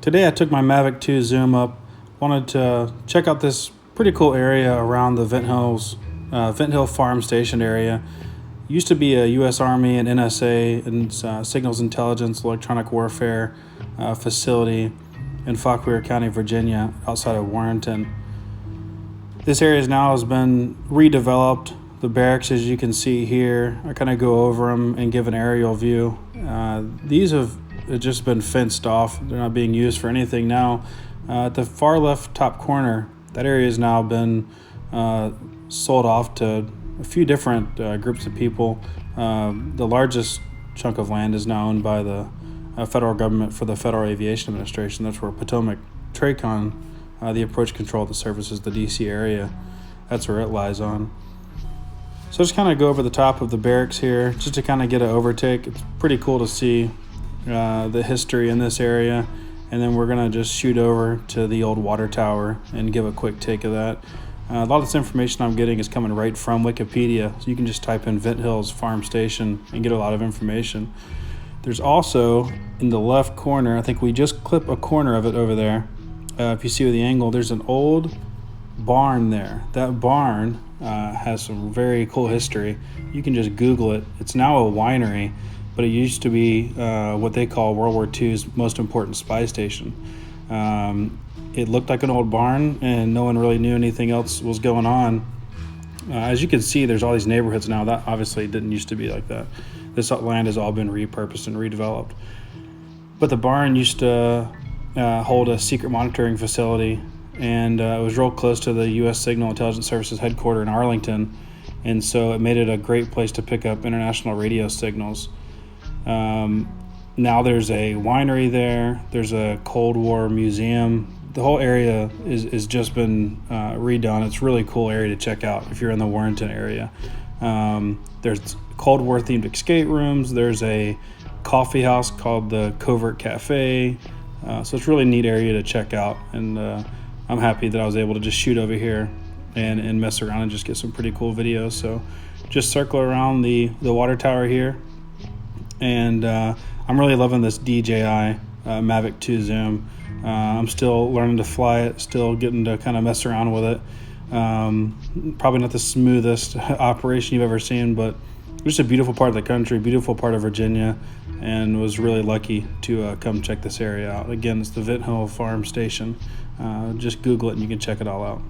Today I took my Mavic 2 zoom up, wanted to check out this pretty cool area around the Vent Hill Farm Station area. Used to be a U.S. Army and NSA and Signals Intelligence Electronic Warfare facility in Fauquier County, Virginia, outside of Warrenton. This area now has been redeveloped. The barracks, as you can see here, I kind of go over them and give an aerial view. These have just been fenced off. They're not being used for anything now. At the far left top corner, that area has now been sold off to a few different groups of people. The largest chunk of land is now owned by the federal government for the Federal Aviation Administration. That's where Potomac TRACON, the approach control that services the DC area, that's where it lies on. So just kind of go over the top of the barracks here just to kind of get an overtake. It's pretty cool to see the history in this area. And then we're gonna just shoot over to the old water tower and give a quick take of that. A lot of this information I'm getting is coming right from Wikipedia. So you can just type in Vent Hills Farm Station and get a lot of information. There's also in the left corner, I think we just clip a corner of it over there. If you see with the angle, there's an old barn there. That barn has some very cool history. You can just Google it. It's now a winery, but it used to be what they call World War II's most important spy station. It looked like an old barn, and no one really knew anything else was going on. As you can see, there's all these neighborhoods now. That obviously didn't used to be like that. This land has all been repurposed and redeveloped. But the barn used to hold a secret monitoring facility, and it was real close to the U.S. Signal Intelligence Services headquarters in Arlington, and so it made it a great place to pick up international radio signals. Now there's a winery there. There's a Cold War museum. The whole area is just been redone. It's a really cool area to check out if you're in the Warrenton area. There's Cold War themed escape rooms. There's a coffee house called the Covert Cafe. So it's a really neat area to check out. And I'm happy that I was able to just shoot over here and mess around and just get some pretty cool videos. So just circle around the water tower here. And I'm really loving this DJI Mavic 2 zoom. I'm still learning to fly it, still getting to kind of mess around with it. Probably not the smoothest operation you've ever seen, but just a beautiful part of the country, beautiful part of Virginia, and was really lucky to come check this area out. Again, it's the Vent Hill Farm Station. Just Google it and you can check it all out.